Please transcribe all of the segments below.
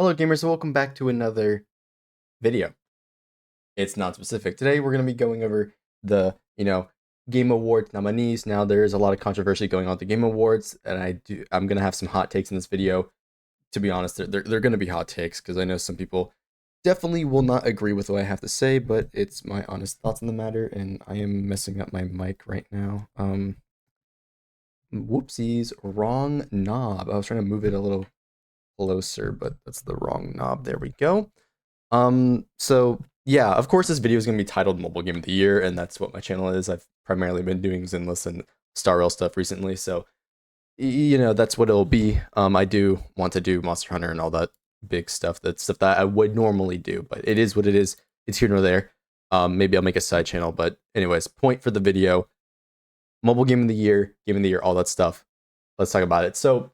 Hello gamers, and welcome back to another video. It's not specific. Today we're going to be going over the, Game Awards nominees. Now there is a lot of controversy going on with the Game Awards, and I'm going to have some hot takes in this video. To be honest, they're going to be hot takes because I know some people definitely will not agree with what I have to say, but it's my honest thoughts on the matter, and I am messing up my mic right now. Whoopsies, wrong knob. I was trying to move it a little closer, but that's the wrong knob. There we go. So yeah, of course this video is gonna be titled Mobile Game of the Year, and that's what my channel is. I've primarily been doing Zinless and Star Rail stuff recently, so that's what it'll be. I do want to do Monster Hunter and all that big stuff. That's stuff that I would normally do, but it is what it is. It's here nor there. Maybe I'll make a side channel, but anyways, point for the video: Mobile Game of the Year, Game of the Year, all that stuff. Let's talk about it. So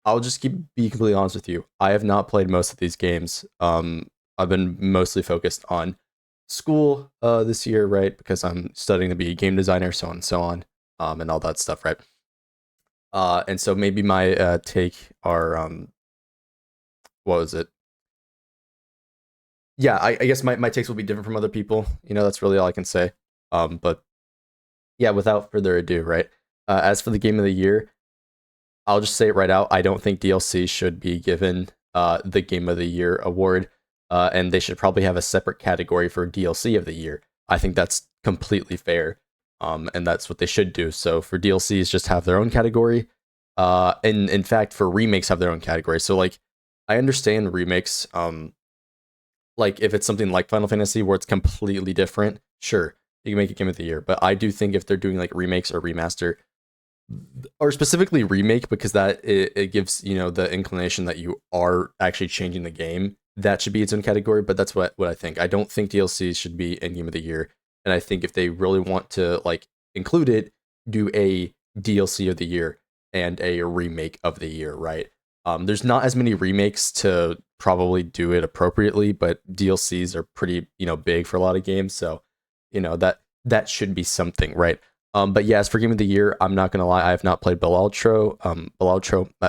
I'll just be completely honest with you. I have not played most of these games. I've been mostly focused on school this year, right? Because I'm studying to be a game designer, so on and so on, and all that stuff, right? And so maybe my take are what was it? Yeah, I guess my takes will be different from other people. That's really all I can say. But yeah, without further ado, right? As for the game of the year, I'll just say it right out. I don't think DLC should be given the Game of the Year award, and they should probably have a separate category for DLC of the year. I think that's completely fair, and that's what they should do. So for DLCs, just have their own category, and in fact, for remakes, have their own category. So like, I understand remakes, like if it's something like Final Fantasy where it's completely different, sure, you can make it Game of the Year. But I do think if they're doing like remakes or remaster, or specifically remake, because that it gives the inclination that you are actually changing the game, that should be its own category. But that's what I think. I don't think DLC should be in Game of the Year, and I think if they really want to like include it, do a DLC of the year and a remake of the year, right? There's not as many remakes to probably do it appropriately, but DLCs are pretty big for a lot of games, so that should be something, right? But yeah, as for Game of the Year, I'm not gonna lie, I have not played Balatro.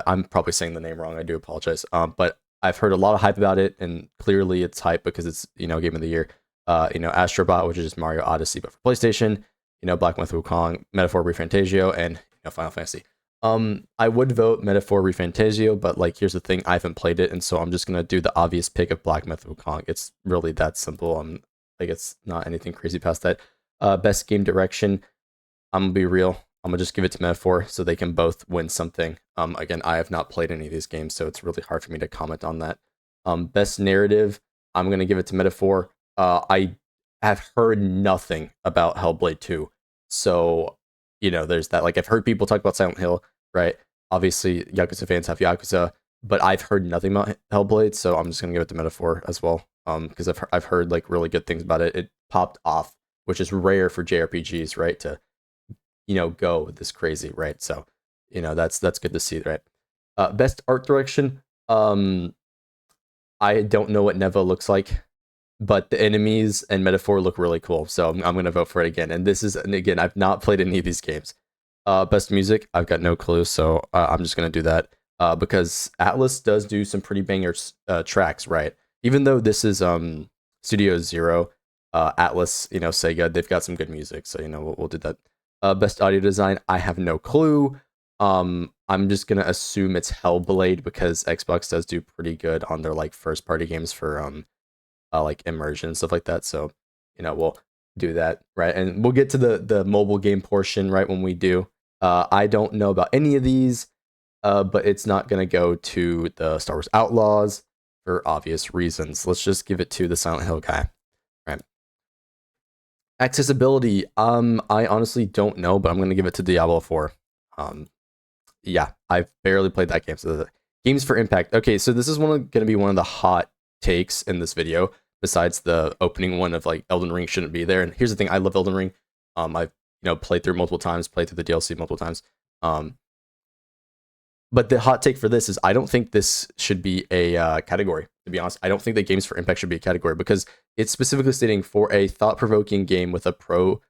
I'm probably saying the name wrong. I do apologize. But I've heard a lot of hype about it, and clearly it's hype because it's Game of the Year. Astrobot, which is just Mario Odyssey, but for PlayStation. Black Myth Wukong, Metaphor ReFantazio, and Final Fantasy. I would vote Metaphor ReFantazio, but like here's the thing: I haven't played it, and so I'm just gonna do the obvious pick of Black Myth Wukong. It's really that simple. Like it's not anything crazy past that. Best game direction, I'm gonna be real. I'm gonna just give it to Metaphor so they can both win something. Again, I have not played any of these games, so it's really hard for me to comment on that. Best narrative, I'm gonna give it to Metaphor. I have heard nothing about Hellblade 2, so there's that. Like I've heard people talk about Silent Hill, right? Obviously, Yakuza fans have Yakuza, but I've heard nothing about Hellblade, so I'm just gonna give it to Metaphor as well. Because I've heard like really good things about it. It popped off, which is rare for JRPGs, right? To go this crazy, right? So that's good to see, right? Best art direction, I don't know what Neva looks like, but the enemies and Metaphor look really cool, so I'm gonna vote for it again. And again, I've not played any of these games. Best music, I've got no clue, so I'm just gonna do that because Atlas does do some pretty banger tracks, right? Even though this is Studio Zero, Atlas, Sega, they've got some good music, so we'll do that. Best audio design, I have no clue. I'm just gonna assume it's Hellblade because Xbox does do pretty good on their like first party games for like immersion and stuff like that. So we'll do that, right? And we'll get to the mobile game portion right when we do. I don't know about any of these, but it's not gonna go to the Star Wars Outlaws for obvious reasons. Let's just give it to the Silent Hill guy, right? Accessibility, I honestly don't know, but I'm gonna give it to Diablo 4. Yeah, I've barely played that game. So games for impact. Okay, so this is gonna be one of the hot takes in this video. Besides the opening one of like Elden Ring shouldn't be there. And here's the thing: I love Elden Ring. I've played through multiple times, played through the DLC multiple times. But the hot take for this is I don't think this should be a category. To be honest, I don't think that games for impact should be a category because it's specifically stating for a thought-provoking game with a pro-social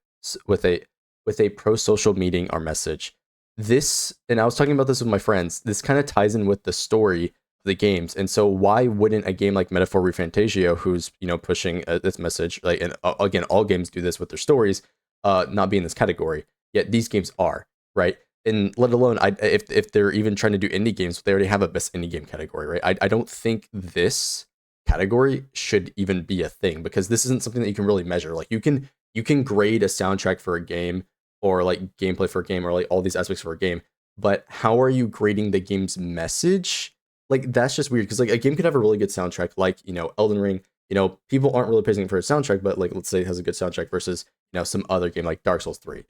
meaning or message. This, and I was talking about this with my friends. This kind of ties in with the story the games. And so why wouldn't a game like Metaphor Refantasio, who's pushing this message, like, and again, all games do this with their stories, not be in this category? Yet these games are, right? And let alone, if they're even trying to do indie games, they already have a best indie game category, right? I don't think this category should even be a thing, because this isn't something that you can really measure. Like, you can grade a soundtrack for a game, or like gameplay for a game, or like all these aspects for a game, but how are you grading the game's message? Like, that's just weird, because like a game could have a really good soundtrack, like Elden Ring. People aren't really praising it for a soundtrack, but like, let's say it has a good soundtrack versus some other game like Dark Souls 3.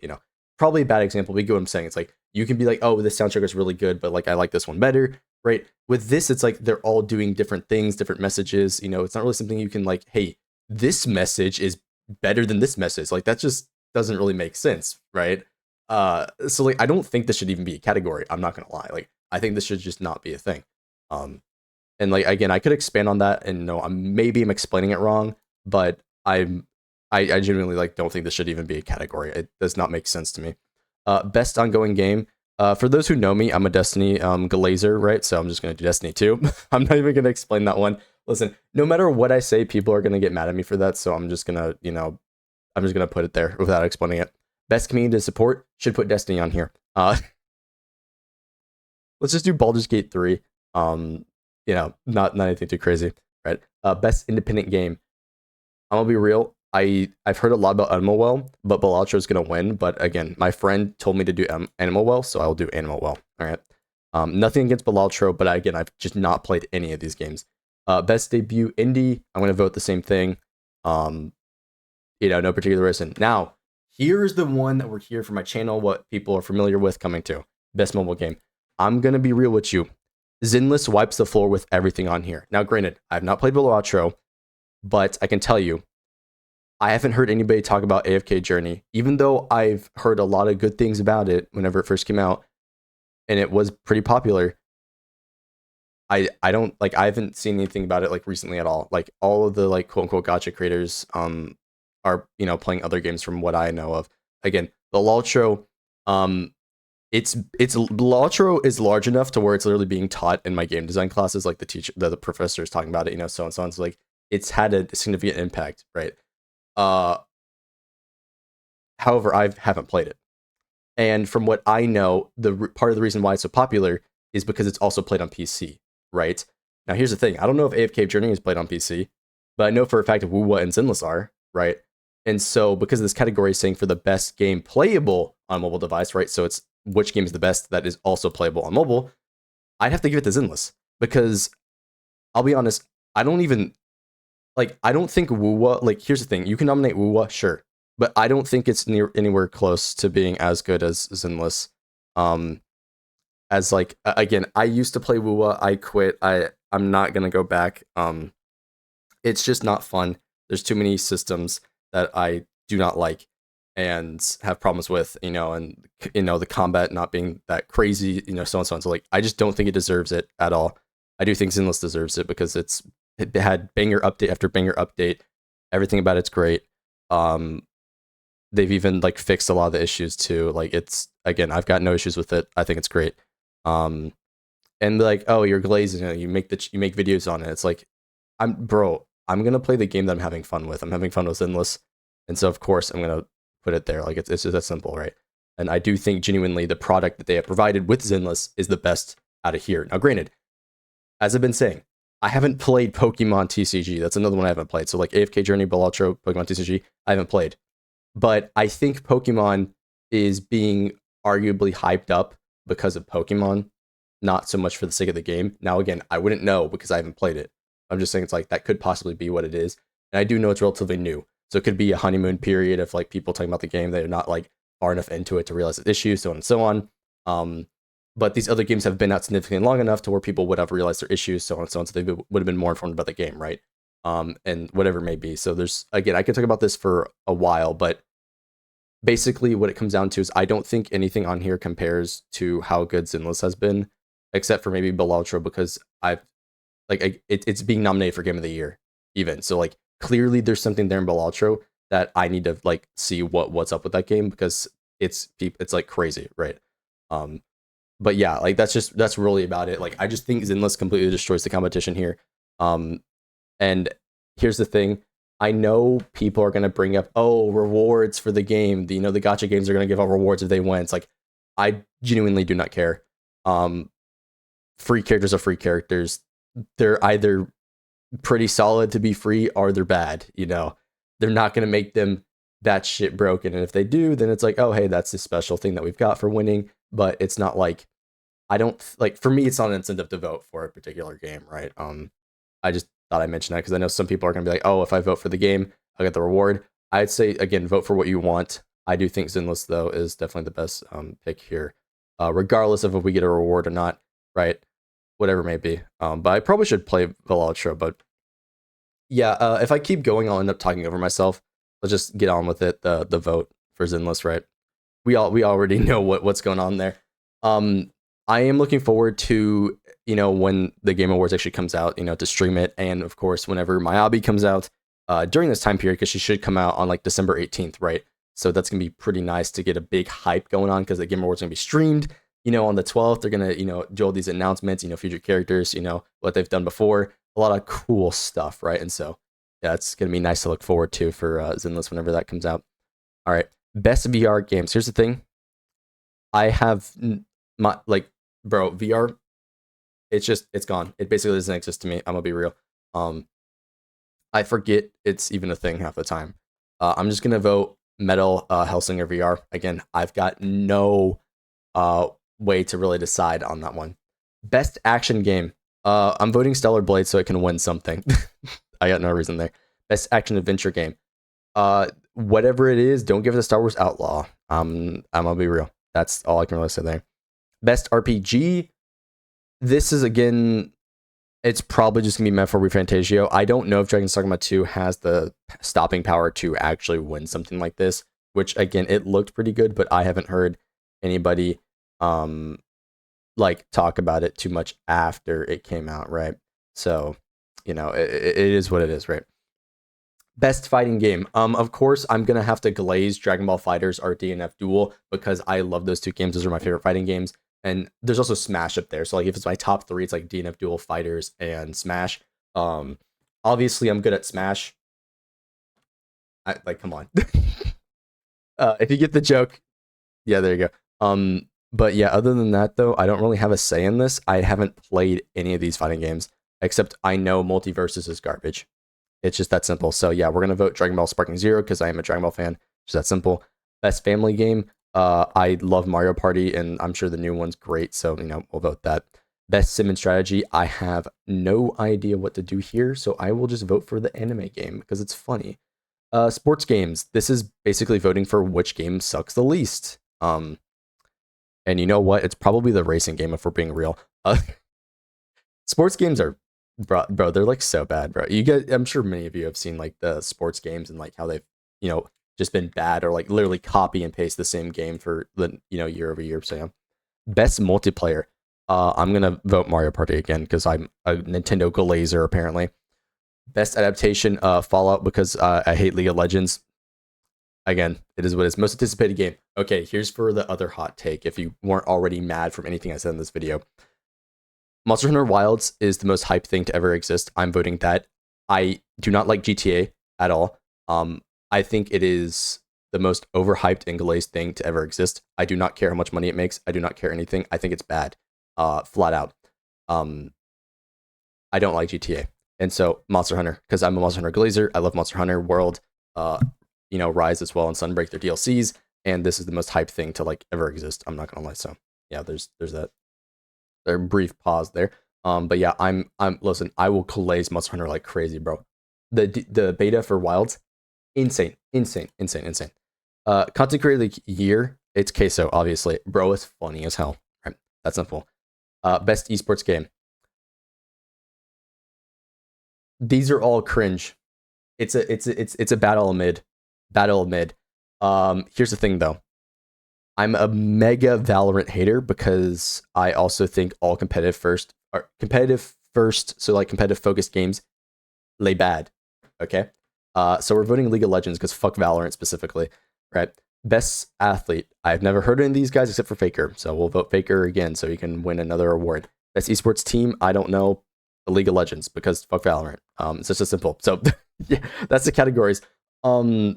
Probably a bad example, but you get what I'm saying. It's like, you can be like, oh, this soundtrack is really good, but like, I like this one better, right? With this, it's like they're all doing different things, different messages. It's not really something you can like, hey, this message is better than this message. Like, that just doesn't really make sense, right? So like, I don't think this should even be a category. I'm not gonna lie. Like, I think this should just not be a thing. And like, again, I could expand on that, and I'm explaining it wrong, but I genuinely like don't think this should even be a category. It does not make sense to me. Best ongoing game. For those who know me, I'm a Destiny glazer, right? So I'm just gonna do Destiny 2. I'm not even gonna explain that one. Listen, no matter what I say, people are gonna get mad at me for that. So I'm just gonna, put it there without explaining it. Best community support, should put Destiny on here. Let's just do Baldur's Gate 3. Not anything too crazy, right? Best independent game. I'm gonna be real. I've heard a lot about Animal Well, but Balatro is gonna win. But again, my friend told me to do Animal Well, so I will do Animal Well. All right. Nothing against Balatro, but again, I've just not played any of these games. Best debut indie. I'm gonna vote the same thing. No particular reason. Now, here's the one that we're here for my channel. What people are familiar with coming to best mobile game. I'm gonna be real with you. Zinless wipes the floor with everything on here. Now, granted, I've not played Balatro, but I can tell you, I haven't heard anybody talk about AFK Journey, even though I've heard a lot of good things about it whenever it first came out, and it was pretty popular. I haven't seen anything about it like recently at all. Like, all of the like quote unquote gotcha creators are playing other games from what I know of. Again, the Balatro, it's Balatro is large enough to where it's literally being taught in my game design classes. Like, the professor is talking about it, so and so on. So like, it's had a significant impact, right? However, I haven't played it, and from what I know, part of the reason why it's so popular is because it's also played on PC, right? Now, here's the thing: I don't know if AFK Journey is played on PC, but I know for a fact that Wuwa and Zinless are, right? And so, because of this category is saying for the best game playable on mobile device, right? So it's which game is the best that is also playable on mobile. I'd have to give it to Zinless, because I'll be honest, I don't think Wuwa, like, here's the thing, you can nominate Wuwa, sure, but I don't think it's anywhere close to being as good as Zinless. As like, again, I used to play Wuwa, I quit, I'm not gonna go back. It's just not fun. There's too many systems that I do not like and have problems with, and the combat not being that crazy, so on. So like, I just don't think it deserves it at all. I do think Zinless deserves it because it had banger update after banger update. Everything about it's great. They've even like fixed a lot of the issues too. Like, it's, again, I've got no issues with it. I think it's great. And like, oh, you're glazing, you make videos on it. It's like, I'm gonna play the game that I'm having fun with. I'm having fun with Zinless, and so of course I'm gonna put it there. Like, it's just that simple, right? And I do think genuinely the product that they have provided with Zinless is the best out of here. Now, granted, as I've been saying, I haven't played Pokemon TCG. That's another one I haven't played. So like AFK Journey, Balatro, Pokemon TCG, I haven't played. But I think Pokemon is being arguably hyped up because of Pokemon, not so much for the sake of the game. Now, again, I wouldn't know because I haven't played it. I'm just saying it's like, that could possibly be what it is. And I do know it's relatively new. So it could be a honeymoon period of like people talking about the game. They're not like far enough into it to realize the issue, so on and so on. But these other games have been out significantly long enough to where people would have realized their issues, so on and so on. So they would have been more informed about the game, right? And whatever it may be. So there's, again, I could talk about this for a while, but basically what it comes down to is I don't think anything on here compares to how good Zinless has been, except for maybe Balatro, because it's being nominated for Game of the Year even. So like, clearly there's something there in Balatro that I need to like see what's up with that game, because it's like crazy, right? But yeah, like that's really about it. Like I just think Zinless completely destroys the competition here. Um, and here's the thing. I know people are gonna bring up, oh, rewards for the game. The gacha games are gonna give out rewards if they win. It's like I genuinely do not care. Um, Free characters are free characters. They're either pretty solid to be free or they're bad. They're not gonna make them that shit broken. And if they do, then it's like, oh hey, that's the special thing that we've got for winning. But it's not like I don't like for me, it's not an incentive to vote for a particular game, right? I just thought I mentioned that because I know some people are gonna be like, oh, if I vote for the game, I'll get the reward. I'd say again, vote for what you want. I do think Zinless though is definitely the best pick here, regardless of if we get a reward or not, right? Whatever it may be. But I probably should play Velotra, but yeah, if I keep going, I'll end up talking over myself. Let's just get on with it. The vote for Zinless, right? We already know what's going on there. Um, I am looking forward to when the Game Awards actually comes out, to stream it, and of course whenever Miyabi comes out during this time period, because she should come out on like December 18th, right? So that's gonna be pretty nice to get a big hype going on because the Game Awards are gonna be streamed. On the 12th, they're gonna do all these announcements, future characters, what they've done before, a lot of cool stuff, right? And so yeah, it's gonna be nice to look forward to for Zinless whenever that comes out. All right, best VR games. Here's the thing. I have my like, bro, VR. It's gone. It basically doesn't exist to me. I'm gonna be real. Um, I forget it's even a thing half the time. I'm just gonna vote Metal Hellsinger VR. Again, I've got no way to really decide on that one. Best action game. I'm voting Stellar Blade so it can win something. I got no reason there. Best action adventure game. Whatever it is, don't give it a Star Wars Outlaw. I'm gonna be real. That's all I can really say there. Best RPG. This is again, it's probably just gonna be meant for Refantasio. I don't know if Dragon's Dogma 2 has the stopping power to actually win something like this. Which again, it looked pretty good, but I haven't heard anybody like talk about it too much after it came out, right? So, it is what it is, right? Best fighting game. Of course, I'm gonna have to glaze Dragon Ball Fighters or DNF Duel because I love those two games. Those are my favorite fighting games. And there's also Smash up there. So like if it's my top three, it's like DNF Duel, Fighters, and Smash. Um, Obviously I'm good at Smash. Come on. If you get the joke, yeah, there you go. But yeah, other than that though, I don't really have a say in this. I haven't played any of these fighting games, except I know Multiverses is garbage. It's just that simple. So yeah, we're gonna vote Dragon Ball Sparking Zero because I am a Dragon Ball fan. Just that simple. Best family game. I love Mario Party, and I'm sure the new one's great. So we'll vote that. Best sim and strategy. I have no idea what to do here, so I will just vote for the anime game because it's funny. Sports games. This is basically voting for which game sucks the least. And you know what? It's probably the racing game if we're being real. Sports games are bro, they're like so bad, bro. I'm sure many of you have seen like the sports games and like how they've, just been bad or like literally copy and paste the same game for the, year over year. So yeah. Best multiplayer. I'm gonna vote Mario Party again because I'm a Nintendo glazer apparently. Best adaptation, Fallout because I hate League of Legends. Again, it is what is most anticipated game. Okay, here's for the other hot take. If you weren't already mad from anything I said in this video, Monster Hunter Wilds is the most hyped thing to ever exist. I'm voting that. I do not like GTA at all. I think it is the most overhyped and glazed thing to ever exist. I do not care how much money it makes. I do not care anything. I think it's bad, flat out. I don't like GTA, and so Monster Hunter because I'm a Monster Hunter glazer. I love Monster Hunter World, Rise as well, and Sunbreak, their DLCs, and this is the most hyped thing to like ever exist. I'm not gonna lie. So yeah, there's that. A brief pause there. But yeah, I'm listen, I will glaze Monster Hunter like crazy, bro. The beta for Wilds, insane. Content creator of the year, it's Queso, obviously. Bro, it's funny as hell. Right. That's simple. Best esports game. These are all cringe. It's a battle amid. Here's the thing though. I'm a mega Valorant hater because I also think all competitive first, so like competitive focused games lay bad. Okay. So we're voting League of Legends because fuck Valorant specifically, right? Best athlete. I've never heard of any of these guys except for Faker, so we'll vote Faker again so he can win another award. Best esports team. I don't know. The League of Legends because fuck Valorant. It's just as simple. So yeah, that's the categories. I know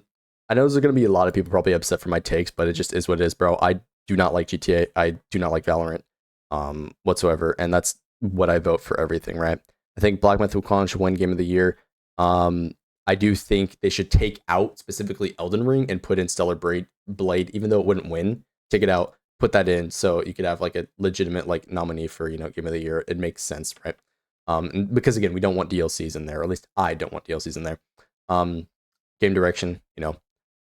there's gonna be a lot of people probably upset for my takes, but it just is what it is, bro. I do not like GTA. I do not like Valorant, whatsoever, and that's what I vote for everything, right? I think Black Myth Wukong should win Game of the Year. I do think they should take out specifically Elden Ring and put in Stellar Blade, even though it wouldn't win. Take it out, put that in, so you could have like a legitimate like nominee for Game of the Year. It makes sense, right? Because again, we don't want DLCs in there, or at least I don't want DLCs in there. Game direction, blah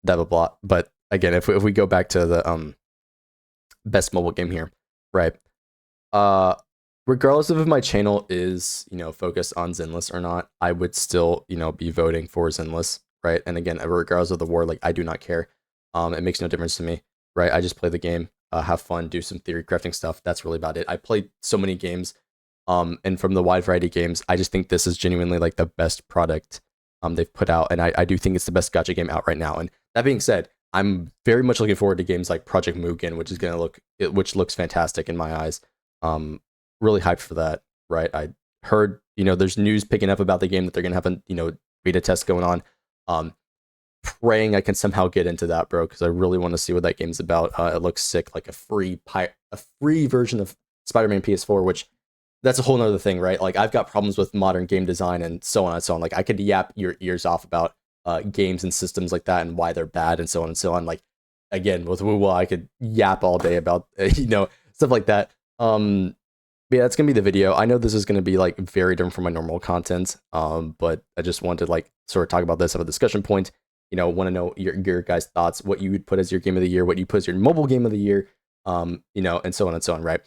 blah blah. But again, if we go back to the best mobile game here, right? Regardless of if my channel is focused on Zenless or not, I would still be voting for Zenless, right? And again, regardless of the war, like I do not care. It makes no difference to me, right? I just play the game, have fun, do some theory crafting stuff. That's really about it. I played so many games, and from the wide variety of games, I just think this is genuinely like the best product they've put out, and I do think it's the best gacha game out right now. And that being said, I'm very much looking forward to games like Project Mugen, which looks fantastic in my eyes. Really hyped for that, right? I heard there's news picking up about the game that they're gonna have a beta test going on. Praying I can somehow get into that, bro, because I really want to see what that game's about. It looks sick, like a free version of Spider-Man PS4, which that's a whole nother thing, right? Like I've got problems with modern game design and so on and so on. Like I could yap your ears off about games and systems like that and why they're bad and so on and so on. Like again, with Woo, I could yap all day about stuff like that. Yeah, that's gonna be the video. I know this is gonna be like very different from my normal content, but I just wanted to like sort of talk about this, have a discussion point. Want to know your guys' thoughts, what you would put as your game of the year, what you put as your mobile game of the year, and so on and so on, right?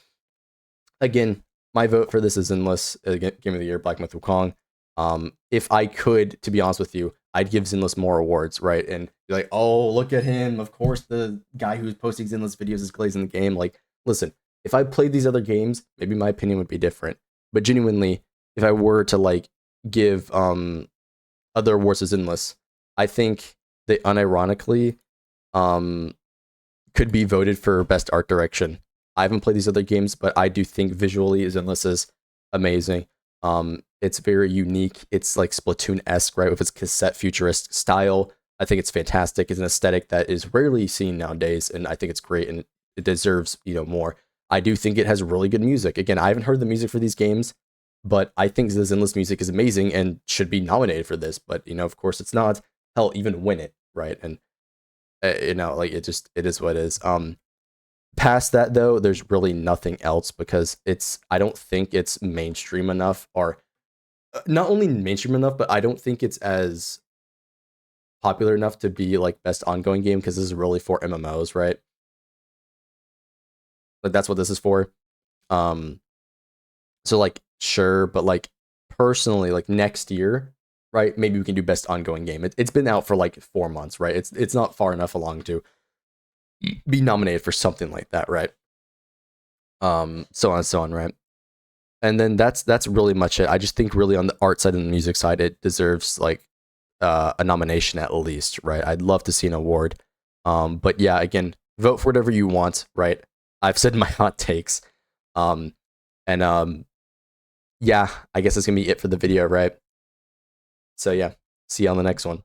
Again, my vote for this is Zenless, game of the year, Black Myth Wukong. If I could, to be honest with you, I'd give Zenless more awards, right? And be like, oh, look at him. Of course, the guy who's posting Zenless videos is glazing the game. Like, listen, if I played these other games, maybe my opinion would be different. But genuinely, if I were to like give other awards to Zenless, I think they unironically could be voted for best art direction. I haven't played these other games, but I do think visually Zenless is amazing. It's very unique. It's like Splatoon-esque, right? With its cassette futurist style. I think it's fantastic. It's an aesthetic that is rarely seen nowadays, and I think it's great and it deserves, more. I do think it has really good music. Again, I haven't heard the music for these games, but I think the Zenless music is amazing and should be nominated for this. But of course, it's not. Hell, even win it, right? And like it is what it is. Past that though, there's really nothing else because I don't think it's mainstream enough, or not only mainstream enough, but I don't think it's as popular enough to be like best ongoing game because this is really for MMOs, right? Like that's what this is for. So like sure, but like personally, like next year, right? Maybe we can do best ongoing game. It's been out for like 4 months, right? It's not far enough along to be nominated for something like that, right? So on and so on, right? And then that's really much it. I just think really on the art side and the music side, it deserves like a nomination at least, right? I'd love to see an award. But yeah, again, vote for whatever you want, right? I've said my hot takes. And yeah, I guess that's gonna be it for the video, right? So yeah, see you on the next one.